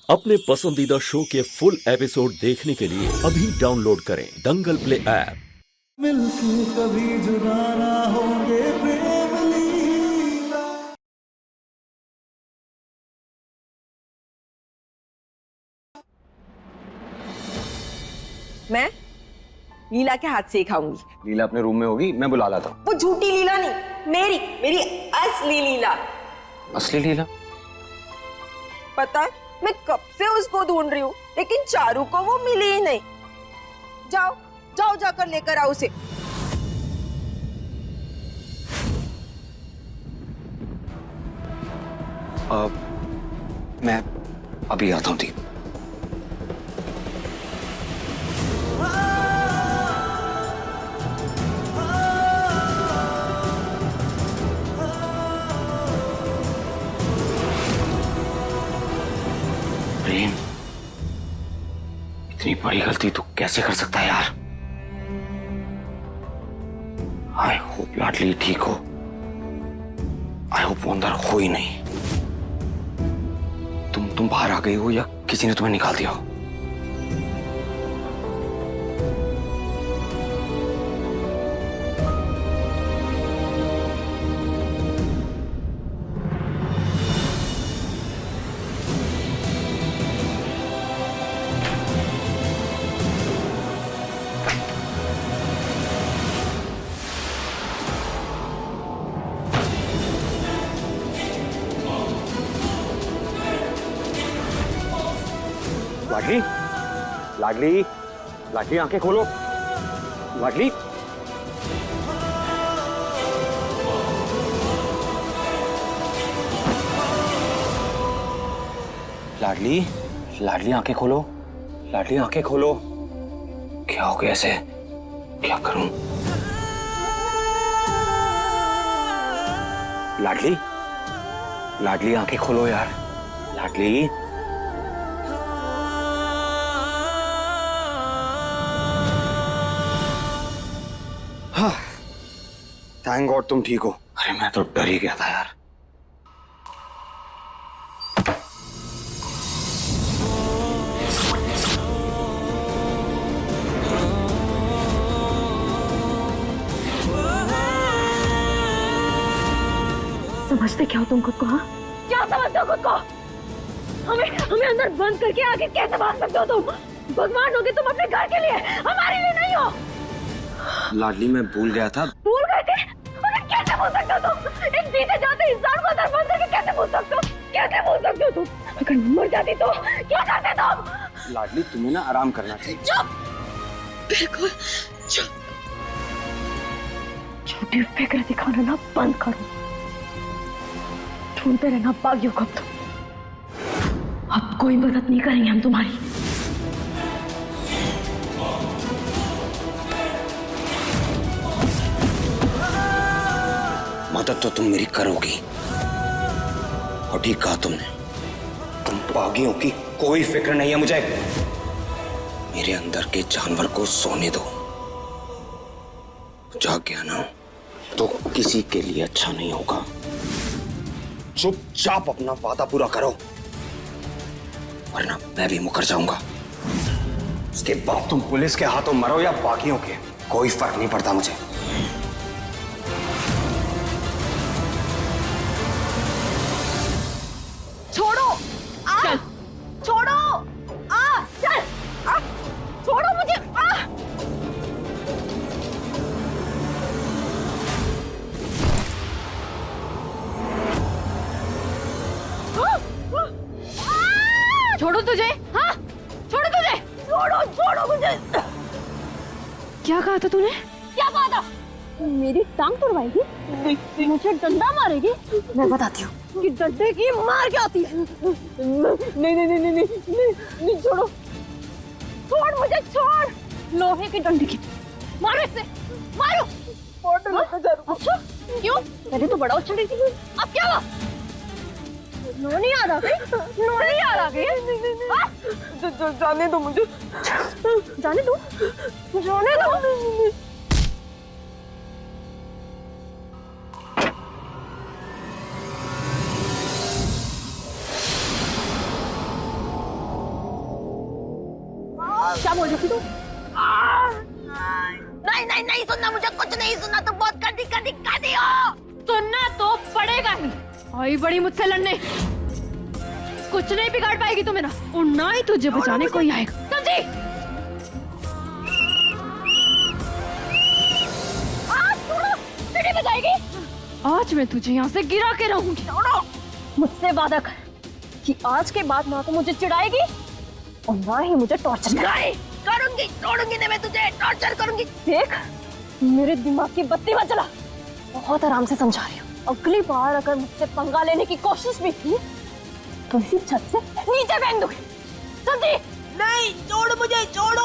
अपने पसंदीदा शो के फुल एपिसोड देखने के लिए अभी डाउनलोड करें दंगल प्ले ऐप। मिलके कभी जुदा ना होंगे प्रेम लीला। मैं लीला के हाथ से ही खाऊंगी। लीला अपने रूम में होगी, मैं बुला लाता हूँ। वो झूठी लीला नहीं, मेरी मेरी असली लीला। असली लीला? पता है मैं कब से उसको ढूंढ रही हूँ, लेकिन चारू को वो मिली ही नहीं। जाओ जाओ जाकर लेकर आओ उसे। मैं अभी आता हूँ। ठीक। प्रेम, इतनी बड़ी गलती तू कैसे कर सकता है यार? आई होप लाडली ठीक हो। आई होप वो अंदर हो ही नहीं। तुम बाहर आ गई हो या किसी ने तुम्हें निकाल दिया हो? लाडली, लाडली, लाडली आंखें खोलो। लाडली, लाडली, लाडली आंखें खोलो। लाडली आंखें खोलो। क्या हो गया ऐसे? क्या करूं? लाडली, लाडली आंखें खोलो यार। लाडली, थैंक गॉड तुम ठीक हो। अरे मैं तो डर ही गया था यार। समझते क्या हो तुम खुद को? हाँ, क्या समझते हो खुद को? हमें हमें अंदर बंद करके आगे कैसे भाग सकते हो तुम? भगवान होगे तुम अपने घर के लिए, हमारे लिए नहीं हो। लाडली मैं भूल गया था। भूल गए थे? अरे कैसे भूल सकते हो तुम? एक जीते जाते इंसान को अंदर बंद करके कैसे भूल सकते हो? कैसे भूल सकते हो तुम? अगर मर जाती तो क्या करते तुम? लाडली तुम्हें ना आराम करना चाहिए। चुप, बिल्कुल चुप। झूठी फिक्र दिखाना ना बंद करो। ढूंढते रहना बागियों को। अब कोई मदद नहीं करेंगे हम तुम्हारी। मदद तो तुम मेरी करोगी, और ठीक कहा तुमने। तुम बागियों की कोई फिक्र नहीं है मुझे। मेरे अंदर के जानवर को सोने दो। जाग गया ना तो किसी के लिए अच्छा नहीं होगा। चुपचाप अपना वादा पूरा करो, वरना मैं भी मुकर जाऊंगा। उसके बाद तुम पुलिस के हाथों मरो या बागियों के, कोई फर्क नहीं पड़ता मुझे। छोड़ो आ, छोड़ो आ, चल आ, छोड़ो मुझे आ। छोड़ो तुझे? हाँ, छोड़ो तुझे? छोड़ो छोड़ो मुझे। क्या कहा था तूने? क्या कहा था? मेरी टांग तोड़वाएगी? मुझे डंडा मारेगी? मैं बताती हूँ कि डंडे की मार क्या होती है। नहीं नहीं नहीं नहीं नहीं नहीं, छोड़ो। छोड़ मुझे, छोड़। लोहे की डंडे की मारो इससे, मारो। अच्छा क्यों? पहले तो बड़ा उछल रही थी, अब क्या हुआ? नो नहीं आ रहा गई? नो नहीं आ रहा गई? जाने दो मुझे। जाने दो? जाने दो? क्या बोल रही थी तू? नहीं नहीं नहीं सुनना, मुझे कुछ नहीं सुनना, तुम बहुत गंदी हो। सुनना तो पड़ेगा ही। आई बड़ी मुझसे लड़ने, कुछ नहीं बिगाड़ पाएगी तू मेरा, और ना ही तुझे बचाने कोई आएगा, समझी? सीढ़ी बजाएगी? आज मैं तुझे यहाँ से गिरा के रहूंगी। मुझसे वादा कर कि आज के बाद ना तो मुझे चिढ़ाएगी और ना ही मुझे टॉर्चर करूंगी। तोड़ूंगी नहीं मैं तुझे, टॉर्चर करूंगी। देख मेरे दिमाग की बत्ती मत जला, बहुत आराम से समझा रही हूँ। अगली बार अगर मुझसे पंगा लेने की कोशिश भी की तो इसी छत से नीचे फेंक दूंगी, समझी? नहीं, छोड़ मुझे, छोड़ो।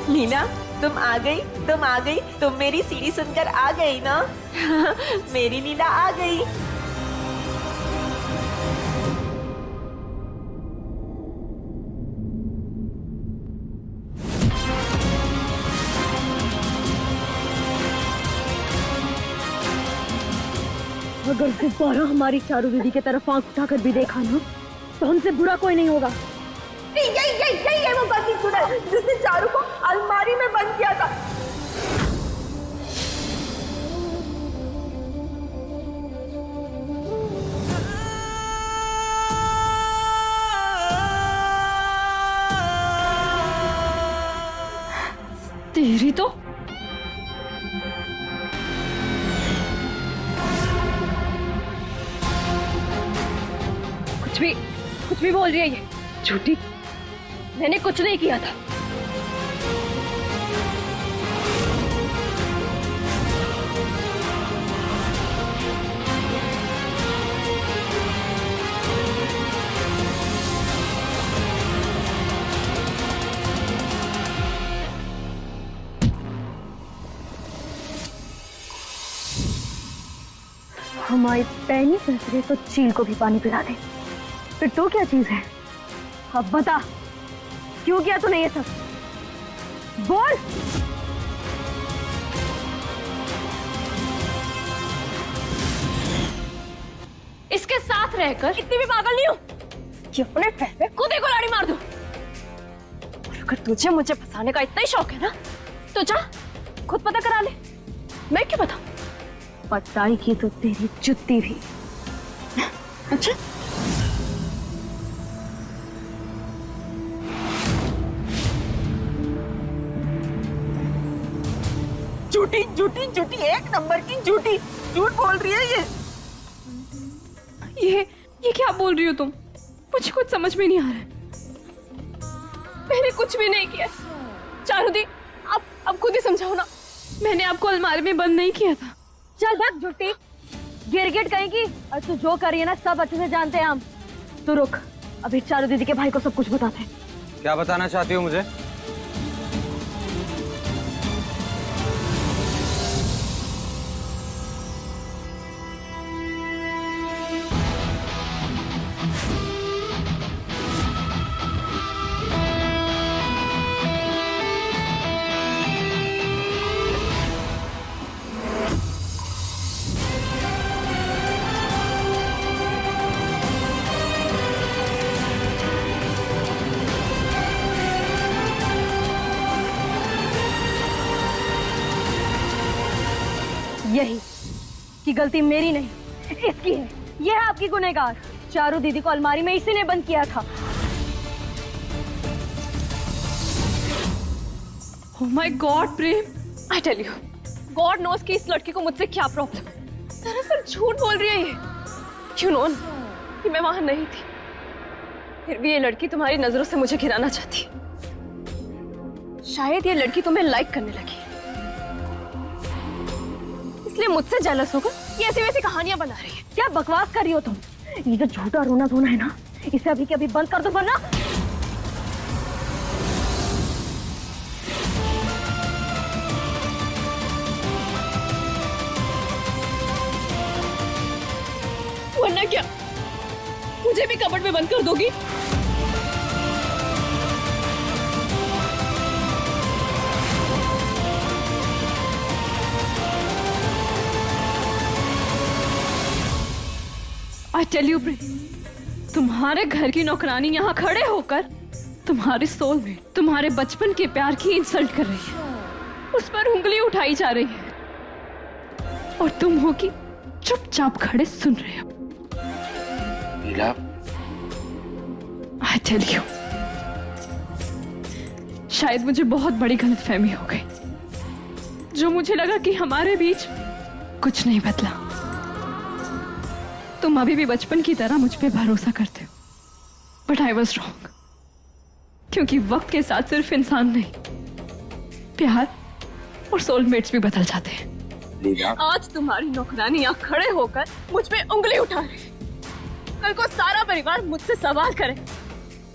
मीना, तुम आ गई, तुम मेरी सीढ़ी सुनकर आ गई ना? मेरी लीला आ गई। अगर दोबारा हमारी चारू दीदी की तरफ आंख उठाकर भी देखा ना तो हमसे बुरा कोई नहीं होगा। यही है वो गलती सुना जिसने चारू को अलमारी में बंद किया था। तेरी तो कुछ भी बोल रही है ये, झूठी। मैंने कुछ नहीं किया था। हमारी पहली फैसले तो चील को भी पानी पिला दे। फिर तो क्या चीज है? अब बता, क्यों किया तूने ये सब? बोल। इसके साथ रहकर इतनी भी पागल नहीं हूं कि अपने पैर पे खुद ही कुल्हाड़ी मार दूं। और अगर तुझे मुझे फंसाने का इतना ही शौक है ना तो जा खुद पता करा ले। मैं क्यों बताऊं? बताएगी तो तेरी जुत्ती भी। अच्छा, झूठी एक नंबर की झूठी, झूठ बोल रही है ये क्या बोल रही हो तुम? मुझे कुछ समझ में नहीं आ रहा है। मैंने कुछ भी नहीं किया। चारू दी, अब खुद ही समझाओ ना। मैंने आपको अलमारी में बंद नहीं किया था। चल भाग झूठी, गिरगिट कहेगी। और तू जो कर रही है ना सब अच्छे से जानते हैं हम। तो रुक, अभी चारू दीदी के भाई को सब कुछ बताते हैं। क्या बताना चाहती हो मुझे? यही कि गलती मेरी नहीं इसकी है। यह है आपकी गुनहगार। चारू दीदी को अलमारी में इसी ने बंद किया था। Oh my God, Prem, I tell you, God knows कि इस लड़की को मुझसे क्या प्रॉब्लम है। दरअसल झूठ बोल रही है ये। You know कि मैं वहां नहीं थी। फिर भी ये लड़की तुम्हारी नजरों से मुझे गिराना चाहती है। शायद ये लड़की तुम्हें लाइक करने लगी, इसलिए मुझसे जेलस होकर ये ऐसी वैसी कहानियां बना रही है। क्या बकवास कर रही हो तुम? ये जो झूठा रोना धोना है ना, इसे अभी के अभी बंद कर दो, वरना क्या मुझे भी कबर्ड में बंद कर दोगी? I tell you, तुम्हारे घर की नौकरानी यहाँ खड़े होकर तुम्हारी सोलमेट, तुम्हारे बचपन के प्यार की इंसल्ट कर रही है, उस पर उंगली उठाई जा रही है, और तुम हो कि चुपचाप खड़े सुन रहे हो। लीला, I tell you, शायद मुझे बहुत बड़ी गलतफहमी हो गई। जो मुझे लगा कि हमारे बीच कुछ नहीं बदला। तुम अभी भी बचपन की तरह मुझ पे भरोसा करते हो, बट आई वॉज रॉन्ग। क्योंकि वक्त के साथ सिर्फ इंसान नहीं, प्यार और सोलमेट्स भी बदल जाते हैं। लीला, आज तुम्हारी नौकरानी यहाँ खड़े होकर मुझ पे उंगली उठा रही है। कल को सारा परिवार मुझसे सवाल करे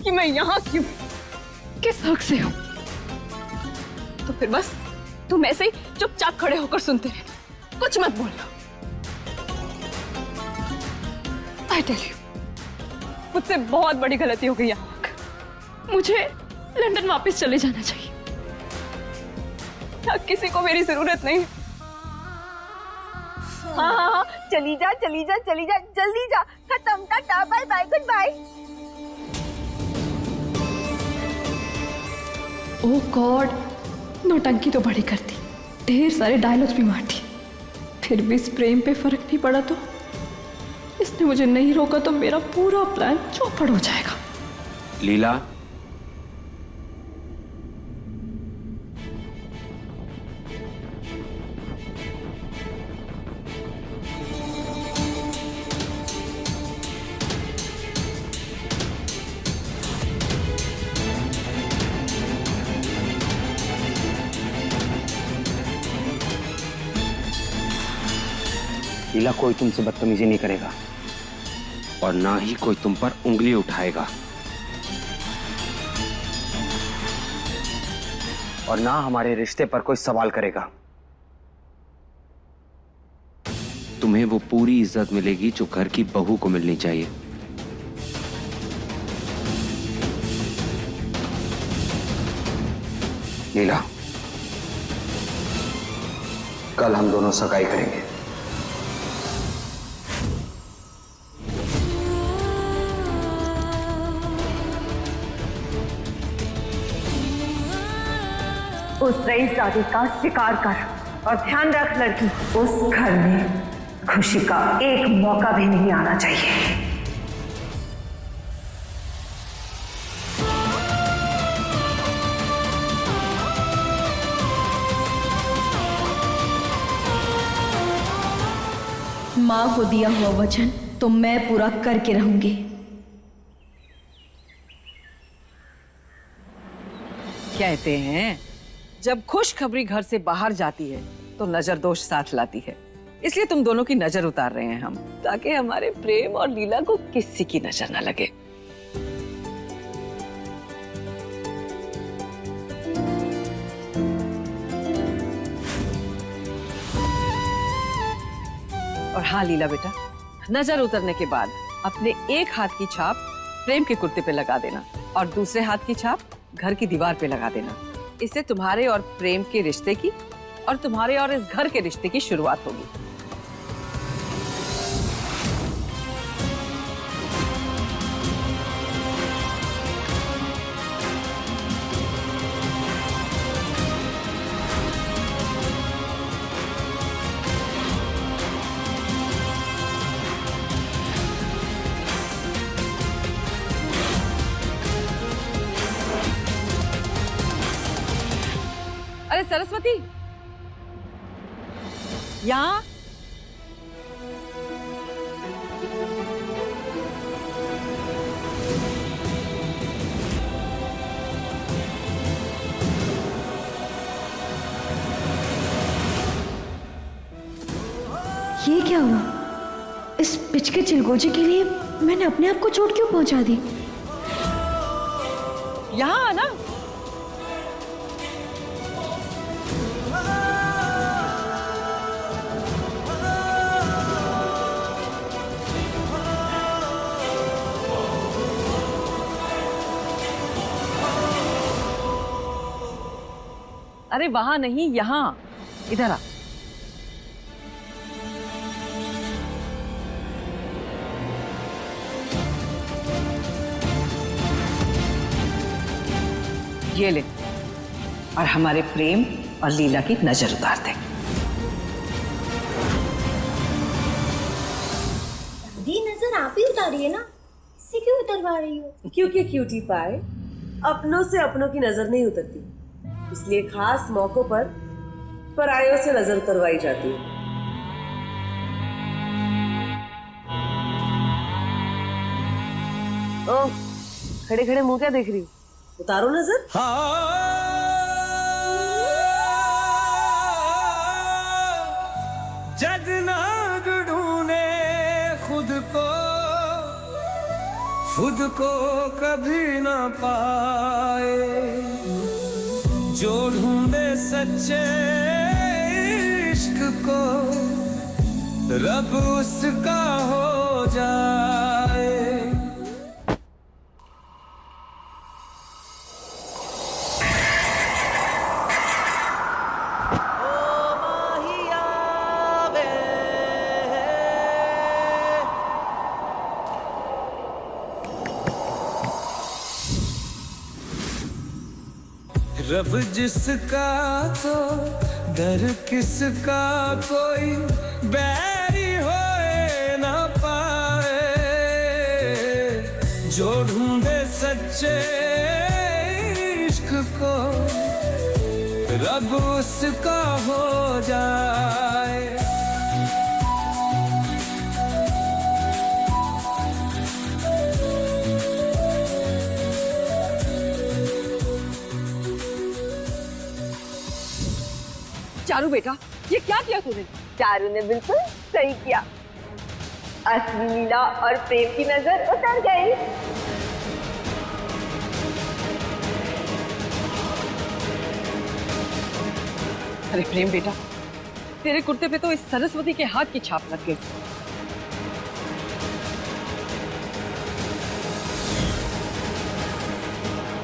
कि मैं यहाँ क्यों, किस हक से हूँ, तो फिर बस तुम ऐसे ही चुपचाप खड़े होकर सुनते रहे, कुछ मत बोलना। I tell you, मुझसे बहुत बड़ी गलती हो गई यहाँ आकर। मुझे लंदन वापस चले जाना चाहिए। किसी को मेरी जरूरत नहीं। हाँ हाँ हाँ, चली जा चली जा चली जा, जल्दी जा, खत्म, tata, bye bye, good bye. Oh god, नौटंकी तो बड़ी करती, ढेर सारे डायलॉग्स भी मारती, फिर भी इस प्रेम पे फर्क नहीं पड़ा तो इसने मुझे नहीं रोका तो मेरा पूरा प्लान चौपट हो जाएगा। लीला, लीला, कोई तुमसे बदतमीजी नहीं करेगा और ना ही कोई तुम पर उंगली उठाएगा, और ना हमारे रिश्ते पर कोई सवाल करेगा। तुम्हें वो पूरी इज्जत मिलेगी जो घर की बहू को मिलनी चाहिए। लीला, कल हम दोनों सगाई करेंगे। उस रईसजादे का शिकार कर, और ध्यान रख लड़की, उस घर में खुशी का एक मौका भी नहीं आना चाहिए। माँ को दिया हुआ वचन तो मैं पूरा करके रहूंगी। कहते हैं जब खुशखबरी घर से बाहर जाती है तो नजर दोष साथ लाती है, इसलिए तुम दोनों की नजर उतार रहे हैं हम, ताकि हमारे प्रेम और लीला को किसी की नजर न लगे। और हाँ लीला बेटा, नजर उतरने के बाद अपने एक हाथ की छाप प्रेम के कुर्ते पे लगा देना और दूसरे हाथ की छाप घर की दीवार पे लगा देना। इससे तुम्हारे और प्रेम के रिश्ते की और तुम्हारे और इस घर के रिश्ते की शुरुआत होगी। अरे सरस्वती, यहाँ। ये क्या हुआ? इस पिचके चिलगोजे के लिए मैंने अपने आप को चोट क्यों पहुंचा दी? यहाँ आना। अरे वहां नहीं, यहाँ इधर आ। ये ले और हमारे प्रेम और लीला की नजर उतार दे। दी नजर आप ही उतारिए ना, इससे क्यों उतरवा रही हो? क्योंकि क्यूटी पाए अपनों से अपनों की नजर नहीं उतरती, इसलिए खास मौकों पर परायों से नजर उतरवाई जाती है। ओह, खड़े खड़े मुंह क्या देख रही हो? उतारो नजर। जग नाग ढूंढे खुद को कभी ना पाए, जो ढूंढे सच्चे इश्क को रब उसका हो जाए। रब जिसका तो दर किसका कोई बैरी होए ना पाए, जो ढूंढे सच्चे इश्क को रब उसका हो जाए। चारू बेटा, ये क्या किया तूने? चारू ने बिल्कुल सही किया, असली लीला और प्रेम की नजर उतर गई। अरे प्रेम बेटा, तेरे कुर्ते पे तो इस सरस्वती के हाथ की छाप लग गई।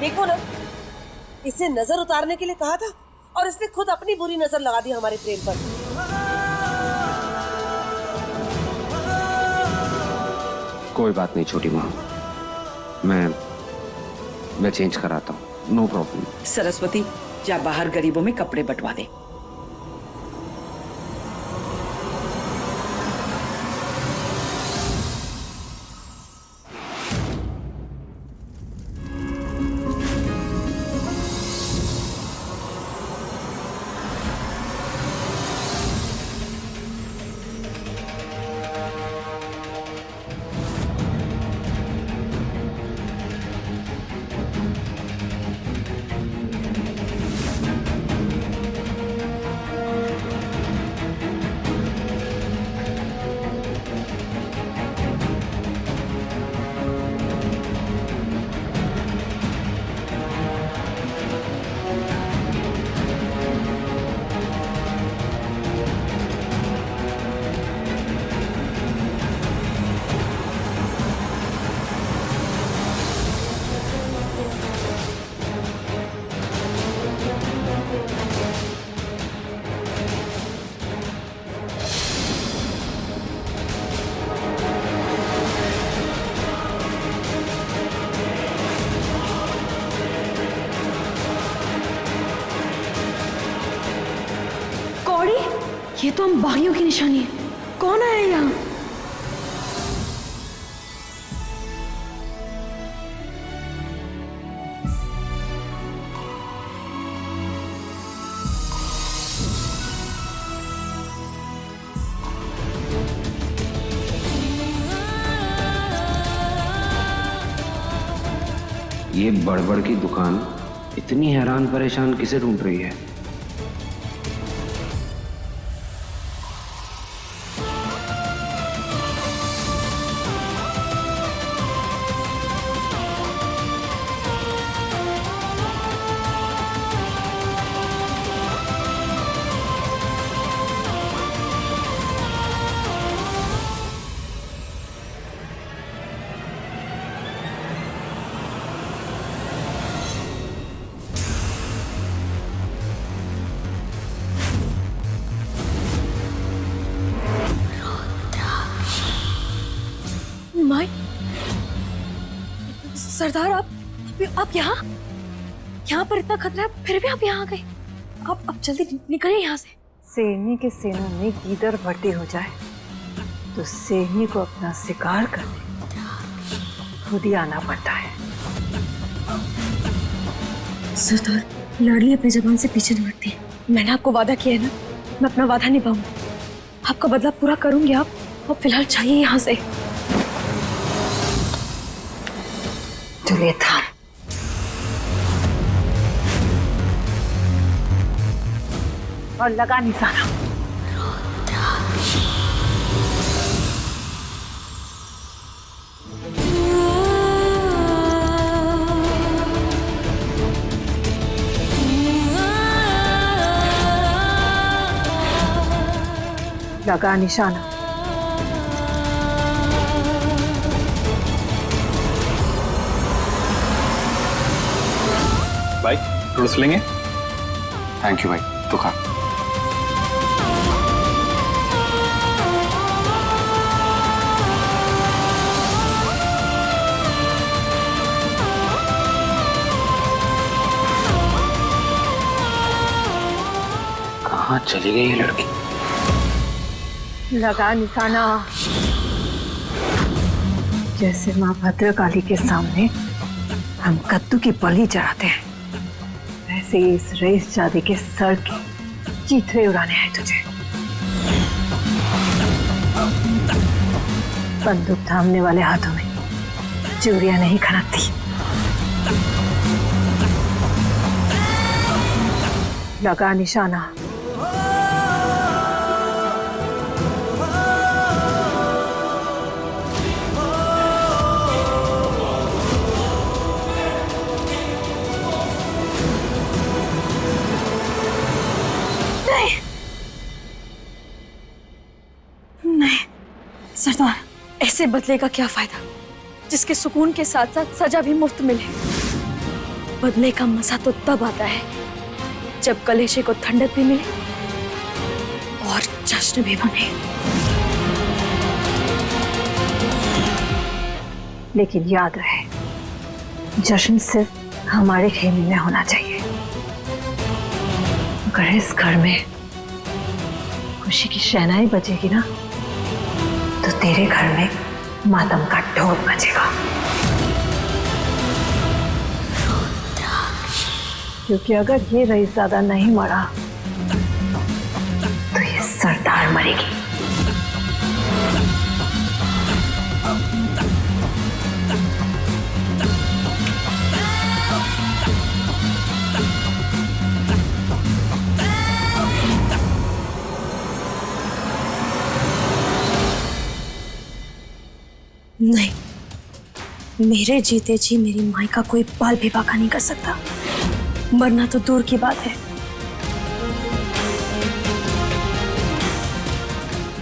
देखो ना, इसे नजर उतारने के लिए कहा था और इसने खुद अपनी बुरी नजर लगा दी हमारे प्रेम पर। कोई बात नहीं छोटी माँ, मैं चेंज कराता हूँ, नो प्रॉब्लम। सरस्वती, जा बाहर गरीबों में कपड़े बंटवा दे। ये तो हम बागियों की निशानी है। कौन आया यहाँ? ये बड़बड़ की दुकान इतनी हैरान परेशान किसे ढूंढ रही है? माई, सरदार आप यहाँ पर इतना खतरा है, फिर भी आप यहाँ आ गए। आप जल्दी निकलिए यहाँ से। शेरनी के सीनों में गीदड़ भर्ती हो जाए तो शेरनी को अपना शिकार करने खुद ही आना पड़ता है। सरदार, लाडली अपनी जबान से पीछे नहीं हटती। मैंने आपको वादा किया है ना, मैं अपना वादा निभाऊंगी। आपका बदला पूरा करूंगी। आप फिलहाल चाहिए यहाँ से। चलिए था और लगा निशाना। लगा निशाना। भाई फ्रूट्स लेंगे? थैंक यू भाई, तो खा। कहाँ चली गई ये लड़की? लगा निशाना। जैसे माँ भद्रकाली के सामने हम कद्दू की बलि चढ़ाते हैं, वैसे ही इस रईस जादी के सर के चीथड़े उड़ाने हैं तुझे। बंदूक थामने वाले हाथों में चूड़ियां नहीं खनकती। लगा निशाना। सरदार, ऐसे बदले का क्या फायदा जिसके सुकून के साथ साथ सजा भी मुफ्त मिले। बदले का मजा तो तब आता है जब कलेशे को ठंडक भी मिले और जश्न भी बने। लेकिन याद रहे, जश्न सिर्फ हमारे खेमे में होना चाहिए। अगर इस घर में खुशी की शहनाई बजेगी ना, तो तेरे घर में मातम का ढोल बजेगा। क्योंकि अगर ये रईसज़ादा नहीं मरा तो ये सरदार मरेगी। नहीं, मेरे जीते जी मेरी माई का कोई बाल भी बाका नहीं कर सकता। मरना तो दूर की बात है,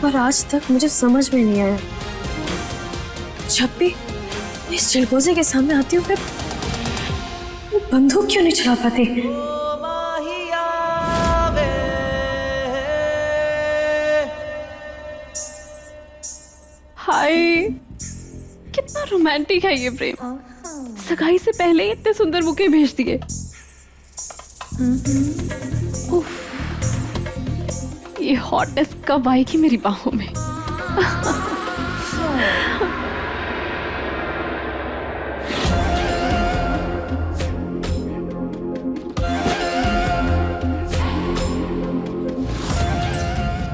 पर आज तक मुझे समझ में नहीं आया, जब भी इस चिलगोजे के सामने आती हूँ, मैं बंदूक क्यों नहीं चला पाती? हाय, कितना रोमांटिक है ये प्रेम। सगाई से पहले ही इतने सुंदर बुके भेज दिए। ये हॉटनेस कब आएगी मेरी बाहों में?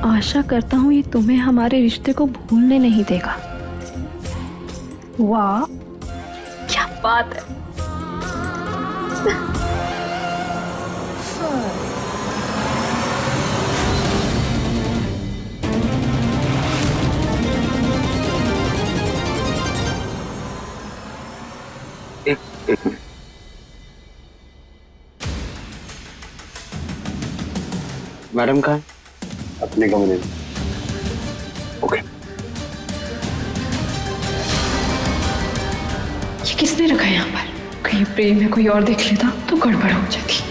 आशा करता हूँ ये तुम्हें हमारे रिश्ते को भूलने नहीं देगा। वाह, क्या बात है। मैडम कहाँ है? अपने कमरे में। ओके। ये किसने रखा है यहाँ पर? कहीं प्रेम या कोई और देख लेता तो गड़बड़ हो जाती।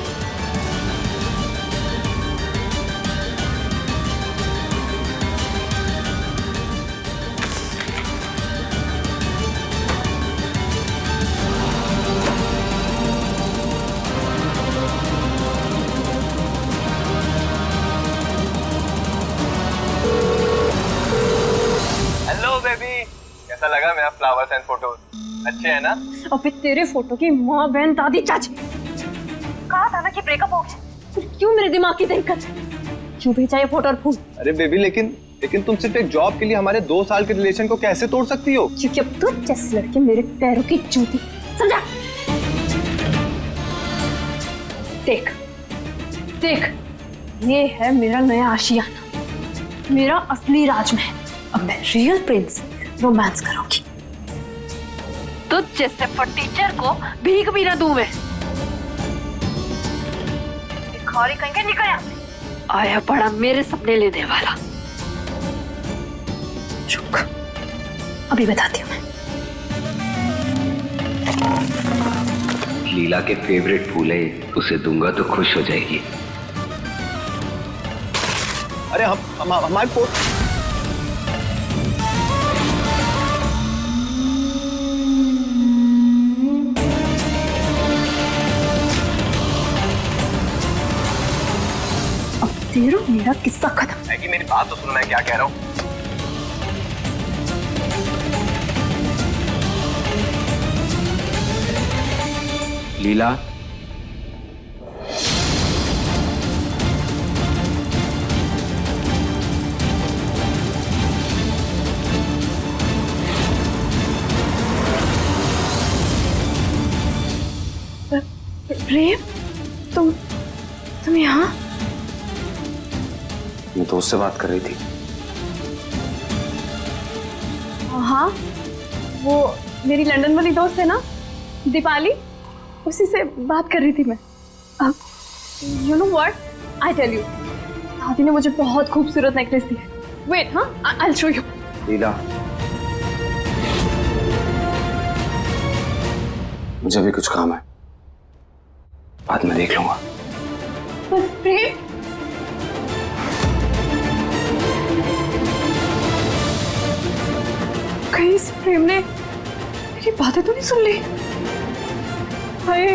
हेलो बेबी, कैसा लगा मेरा फ्लावर्स एंड फोटोज? अच्छे हैं ना? अबे तेरे फोटो की माँ बहन दादी चाची कहा था ना कि ब्रेकअप हो गया, फिर क्यों मेरे दिमाग की दिक्कत? क्यों भेजा ये फोटो और फूल? अरे बेबी, लेकिन तुम सिर्फ एक जॉब के लिए हमारे 2 साल के रिलेशन को कैसे तोड़ सकती हो? क्योंकि अब तू जैसे लड़के मेरे पैरों की जूती, समझा? देख देख, ये है मेरा नया आशियाना, मेरा असली राजमहल। अब मैं रियल प्रिंस रोमांस करूंगी। तो जैसे फटीचर को भीख भी ना दूं मैं। भिखारी कहीं के निकल यहाँ से। आया पड़ा मेरे सपने लेने वाला। रुक, अभी बताती हूँ मैं। लीला के फेवरेट फूल है, उसे दूंगा तो खुश हो जाएगी। अरे हमारे तेरा मेरा किस्सा खत्म। मैगी, मेरी बात तो सुनो, मैं क्या कह रहा हूँ। लीला, प्रेम, तुम यहाँ? मैं दोस्त से बात कर रही थी। हाँ, वो मेरी लंदन वाली दोस्त है ना, दीपाली, उसी से बात कर रही थी मैं। अब you know what, I tell you, दादी ने मुझे बहुत खूबसूरत नेकलेस दी है। वेट, हाँ, आई विल शो यू। लीला, मुझे भी कुछ काम है, बाद में देख लूंगा। प्रेम, कहीं इस प्रेम ने मेरी बातें तो नहीं सुन ली? हाय,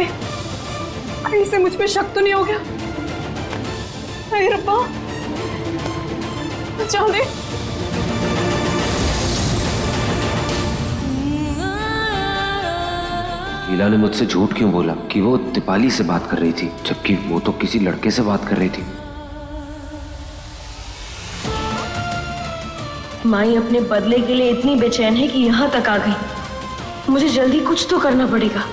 कहीं इसे मुझ पे शक तो नहीं हो गया? हाय रब्बा, बचा ले। लीला ने मुझसे झूठ क्यों बोला कि वो दीपाली से बात कर रही थी, जबकि वो तो किसी लड़के से बात कर रही थी? माई अपने बदले के लिए इतनी बेचैन है कि यहाँ तक आ गई। मुझे जल्दी कुछ तो करना पड़ेगा।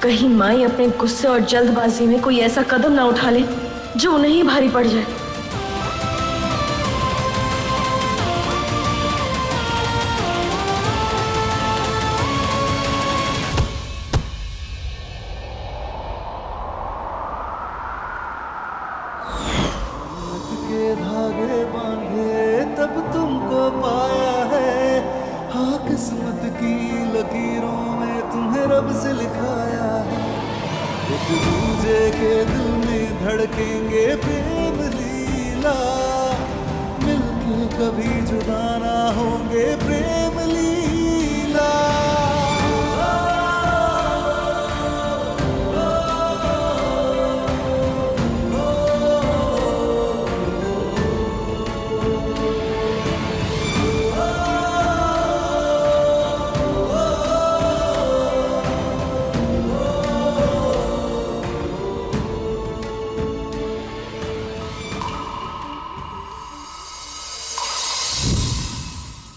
कहीं माई अपने गुस्से और जल्दबाजी में कोई ऐसा कदम ना उठा ले जो उन्हें ही भारी पड़ जाए। के धागे बांधे तब तुमको पाया है, हाँ किस्मत की लकीरों में तुम्हें रब से लिखाया है। एक दूजे के दिल में धड़केंगे प्रेम लीला, मिलके कभी जुदा ना होंगे प्रेम लीला।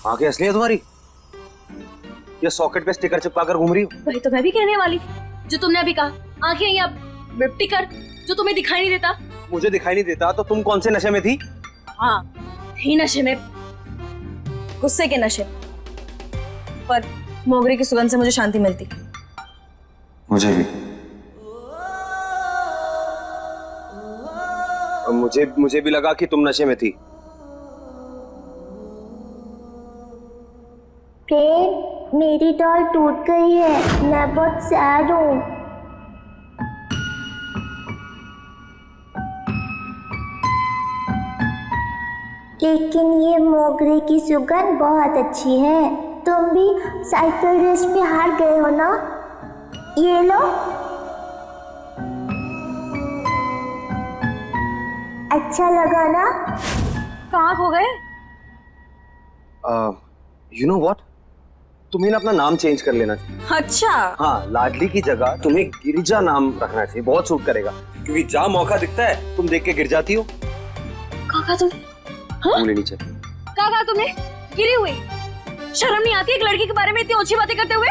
आंखें असली है तुम्हारी? ये सॉकेट पे स्टिकर चिपका कर घूम रही हो? वही तो मैं भी कहने वाली थी, जो तुमने अभी कहा। आंखें या टिकर जो तुम्हें दिखाई नहीं देता। मुझे दिखाई नहीं देता तो तुम कौन से नशे में थी? हाँ, थी नशे में, गुस्से के नशे, पर मोगरे की सुगंध से मुझे शांति मिलती। मुझे भी। मुझे भी लगा कि तुम नशे में थी। प्रेम, मेरी डॉल टूट गई है, मैं बहुत सैड हूँ। लेकिन ये मोगरे की सुगंध बहुत अच्छी है। तुम भी साइकिल रेस में हार गए हो ना? ये लो। अच्छा लगा ना? कहाँ खो गए? यू नो व्हाट, तुम्हें ना अपना नाम चेंज कर लेना चाहिए। अच्छा, हाँ, लाडली की जगह तुम्हें गिरिजा नाम रखना चाहिए, बहुत सूट करेगा। क्योंकि जहाँ मौका दिखता है तुम देख के गिर जाती हो। कहा तुम? बोले नीचे। कहा तुमने? गिरी हुई? शर्म नहीं आती एक लड़की के बारे में इतनी ऊंची बातें करते हुए?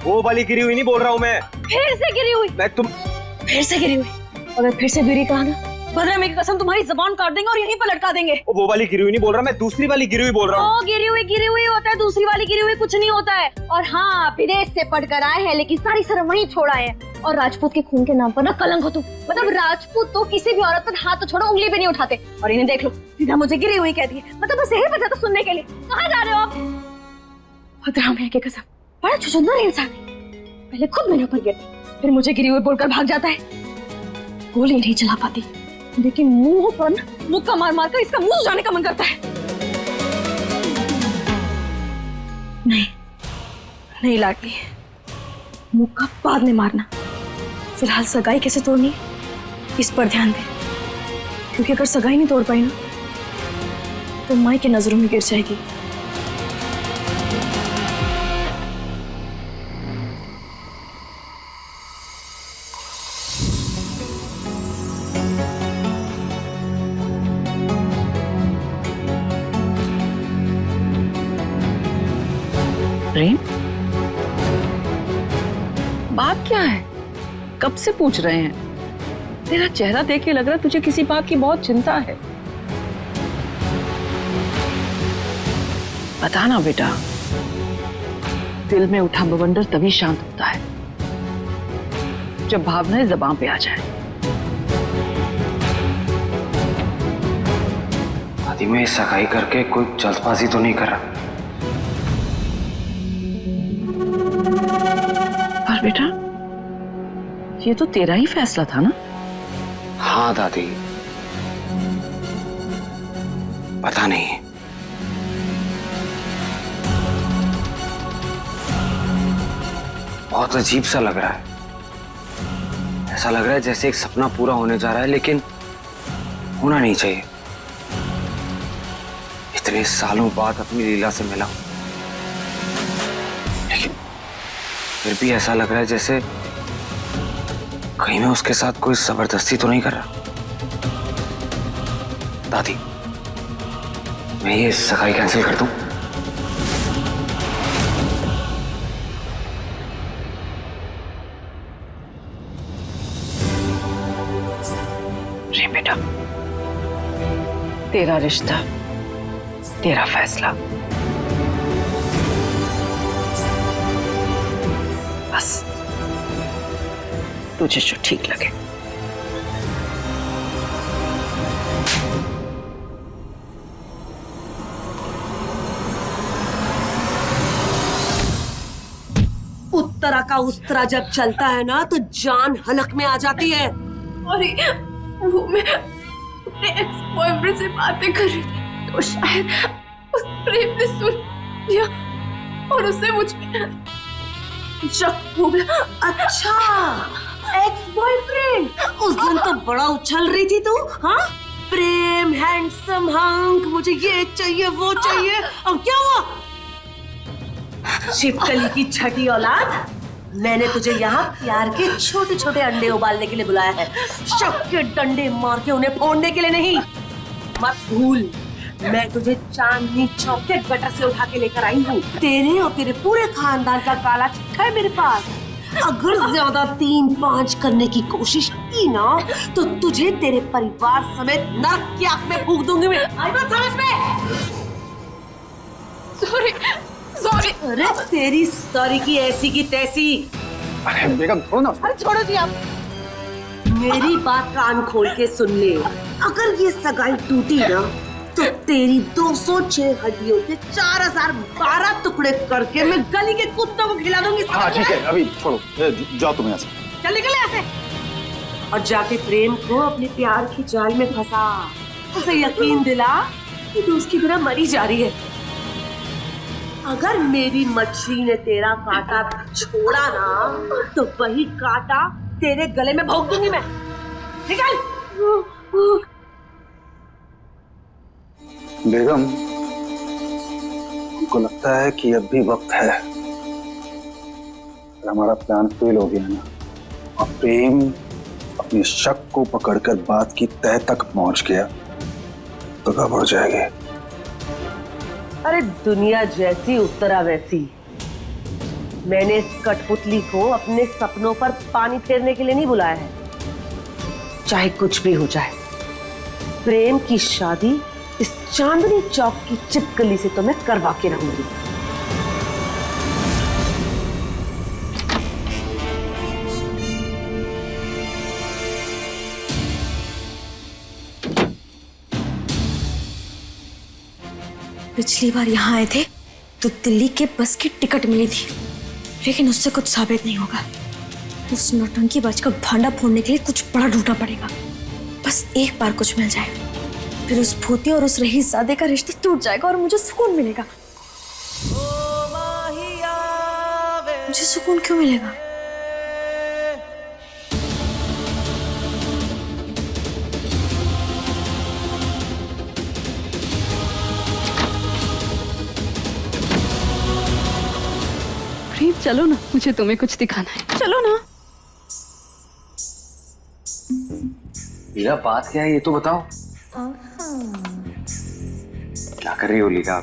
वो वाली गिरी हुई नहीं बोल रहा हूँ मैं। फिर से गिरी हुई? फिर से गिरी हुई? अगर फिर से गिरी कहा ना, बदले की कसम तुम्हारी जबान काट देंगे और यहीं पर लटका देंगे। वो वाली गिरी हुई नहीं बोल रहा मैं, दूसरी वाली गिरी हुई बोल रहा हूँ। गिरी हुई होता है, दूसरी वाली गिरी हुई कुछ नहीं होता है। और हाँ, विदेश से पढ़कर आए हैं लेकिन सारी शर्म वहीं छोड़ आए हैं। और राजपूत के खून के नाम पर ना कलंक हो तुम। मतलब राजपूत तो किसी भी औरत पर हाथ तो छोड़ो उंगली भी नहीं उठाते, और इन्हें देख लो सीधा मुझे गिरी हुई कहती है। मतलब बस यही बचा था सुनने के लिए। कहाँ जा रहे हो आप? भद्राम की कसम, बड़ा छुछुंदर इंसान है। पहले खुद मेरे ऊपर गिरती, फिर मुझे गिरी हुई बोलकर भाग जाता है। गोली नहीं चला पाती लेकिन मुंह पर मुक्का मार मार कर इसका मुंह जाने का मन करता है। नहीं लाडली, मुक्का बाद में मारना। फिलहाल सगाई कैसे तोड़नी इस पर ध्यान दे, क्योंकि अगर सगाई नहीं तोड़ पाई ना तो माई की नजरों में गिर जाएगी। प्रेम, बात क्या है? कब से पूछ रहे हैं? तेरा चेहरा देख के लग रहा है तुझे किसी बात की बहुत चिंता है। बता ना बेटा, दिल में उठा बवंडर तभी शांत होता है जब भावनाएं ज़बान पे आ जाए। आदि में सगाई करके कोई जल्दबाजी तो नहीं कर रहा? पर बेटा, ये तो तेरा ही फैसला था ना? हाँ दादी, पता नहीं, बहुत अजीब सा लग रहा है। ऐसा लग रहा है जैसे एक सपना पूरा होने जा रहा है, लेकिन होना नहीं चाहिए। इतने सालों बाद अपनी लीला से मिला, लेकिन फिर भी ऐसा लग रहा है जैसे कहीं मैं उसके साथ कोई जबरदस्ती तो नहीं कर रहा। दादी, मैं ये सगाई कैंसिल कर दूं? रे बेटा, तेरा रिश्ता, तेरा फैसला। बस तुझे जो ठीक लगे। उत्तरा का उस्तरा जब चलता है ना तो जान हलक में आ जाती है। अरे वो मैं अपने एक्स बॉयफ्रेंड से बातें कर रही थी तो शायद उस प्रेम ने सुन लिया और उससे मुझ पे शक हो गया। अच्छा, एक्स बॉयफ्रेंड। उस दिन तो बड़ा उछल रही थी तू। हाँ, प्रेम, हैंडसम हंक, मुझे ये चाहिए वो चाहिए। और क्या हुआ? छिपकली की छठी औलाद, मैंने तुझे यहाँ प्यार के छोटे छोटे अंडे उबालने के लिए बुलाया है, शक के डंडे मार के उन्हें फोड़ने के लिए नहीं। मत भूल, मैं तुझे चांदनी चौक के गटर से उठा के लेकर आई हूँ। तेरे और तेरे पूरे खानदान का काला चिट्ठा है मेरे पास। अगर ज्यादा 3-5 करने की कोशिश की ना तो तुझे तेरे परिवार समेत नरक की आग में फूंक दूंगी मैं। आई बात समझ में? सॉरी। अरे तेरी सॉरी की ऐसी की तैसी। अरे बेगम छोड़ो ना। अरे छोड़ो जी आप। मेरी बात कान खोल के सुन ले। अगर ये सगाई टूटी ना तो तेरी 206 हड्डियों के 4012 टुकड़े करके मैं गली के कुत्तों को खिला दूंगी। हाँ ठीक है, अभी छोड़ो, जाओ तुम यहाँ से। चल निकल यहाँ से और जाके प्रेम को अपने प्यार की जाल में फंसा। उसे यकीन दिला कि तू उसकी तरह मरी जा रही है। अगर मेरी मछली ने तेरा कांटा छोड़ा ना तो वही कांटा तेरे गले में भोंक दूंगी मैं। निकल। बेगम, हमको लगता है कि अब भी वक्त है। हमारा प्लान फेल हो गया ना और प्रेम अपने शक को पकड़कर बात की तह तक पहुंच गया तो घबरा जाएंगे। अरे दुनिया जैसी उत्तरा वैसी। मैंने इस कठपुतली को अपने सपनों पर पानी फेरने के लिए नहीं बुलाया है। चाहे कुछ भी हो जाए, प्रेम की शादी इस चांदनी चौक की चिपकली से तो मैं करवा के रहूंगी। पिछली बार यहाँ आए थे तो दिल्ली के बस की टिकट मिली थी, लेकिन उससे कुछ साबित नहीं होगा। उस नौटंकी बाज का भांडा फोड़ने के लिए कुछ बड़ा ढूंढना पड़ेगा। बस एक बार कुछ मिल जाए, फिर उस भूती और उस रहीज़ादे का रिश्ता टूट जाएगा और मुझे सुकून मिलेगा। मुझे सुकून क्यों मिलेगा? प्रेम चलो ना, मुझे तुम्हें कुछ दिखाना है। चलो ना। लीला, बात क्या है ये तो बताओ। क्या कर रही हो लीला?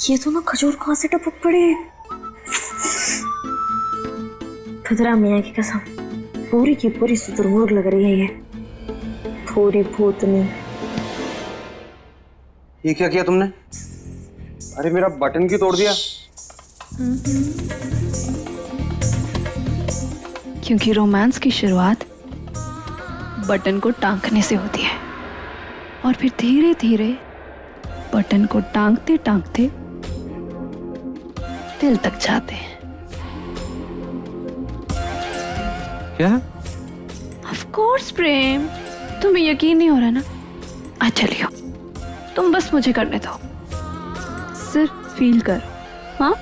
ये दोनों खजूर कहाँ से टपक पड़े? खतरा मियाँ की कसम, पूरी की पूरी शुतुरमुर्ग लग रही है ये। थोड़ी भूतनी। ये क्या किया तुमने? अरे मेरा बटन क्यों तोड़ दिया? क्योंकि रोमांस की शुरुआत बटन को टांगने से होती है और फिर धीरे धीरे बटन को टांगते टांगते दिल तक जाते हैं। क्या? ऑफ कोर्स प्रेम, तुम्हें यकीन नहीं हो रहा ना? अच्छा लियो, तुम बस मुझे करने दो, सिर्फ फील करो। हाँ,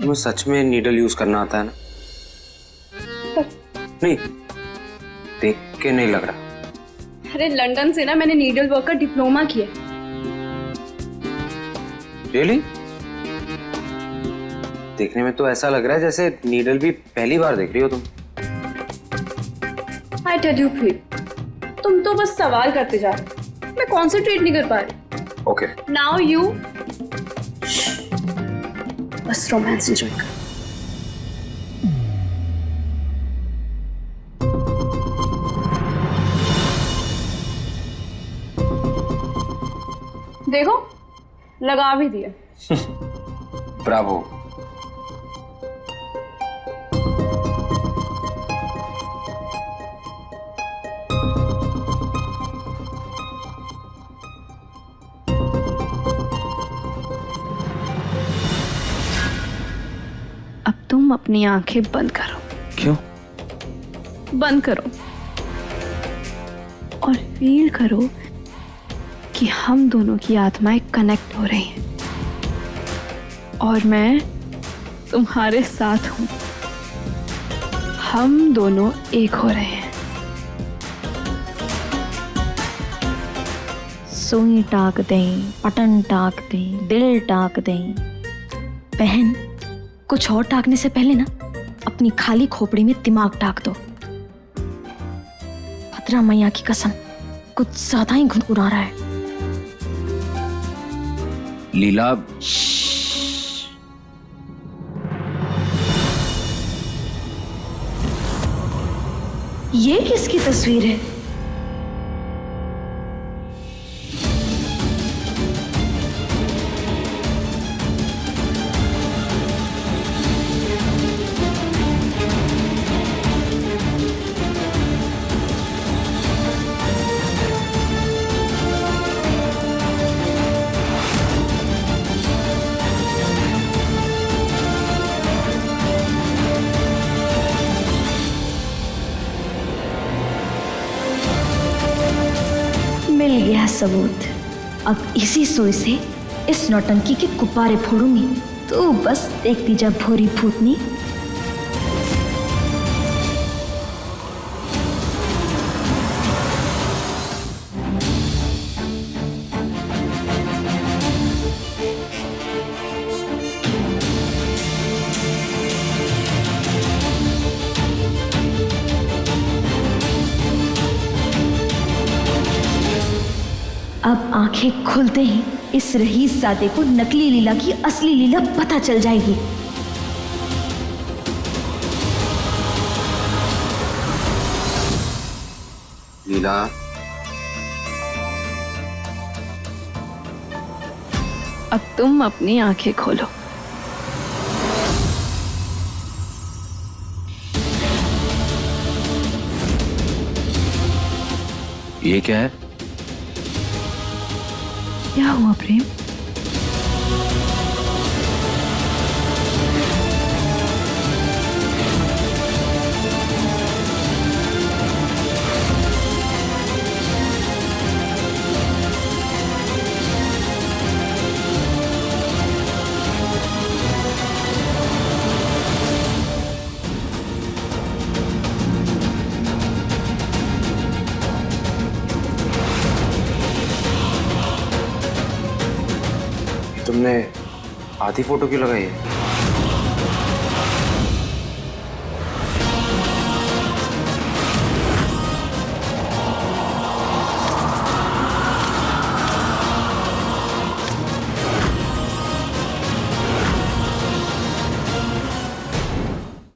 तुम्हें सच में नीडल यूज करना आता है ना? नहीं, देख के नहीं लग रहा। अरे लंदन से ना मैंने नीडल वर्क का डिप्लोमा किया। रियली? देखने में तो ऐसा लग रहा है जैसे नीडल भी पहली बार देख रही हो तुम। आई टेल यू प्रीत, तुम तो बस सवाल करते जा रहे, मैं कॉन्सेंट्रेट नहीं कर पा रही। ओके। नाउ यू बस रोमांस एंजॉय कर। देखो, लगा भी दिया। ब्रावो। अब तुम अपनी आंखें बंद करो। क्यों? बंद करो और फील करो कि हम दोनों की आत्माएं कनेक्ट हो रही हैं और मैं तुम्हारे साथ हूं। हम दोनों एक हो रहे हैं। सुई टाक दें, पटन टाक दें, दिल टाक दें। बहन, कुछ और टाकने से पहले ना अपनी खाली खोपड़ी में दिमाग टाक दो। भद्रा मैया की कसम कुछ ज्यादा ही गुनगुना रहा है। लीला, ये किसकी तस्वीर है? मिल गया सबूत। अब इसी सुई से इस नौटंकी के गुब्बारे फोड़ूंगी। तो बस देखती जा भोरी भूतनी। अब आंखें खुलते ही इस रईसजादे को नकली लीला की असली लीला पता चल जाएगी। लीला, अब तुम अपनी आंखें खोलो। ये क्या है? क्या हुआ प्रेम? तुमने आधी फोटो क्यों लगाई है?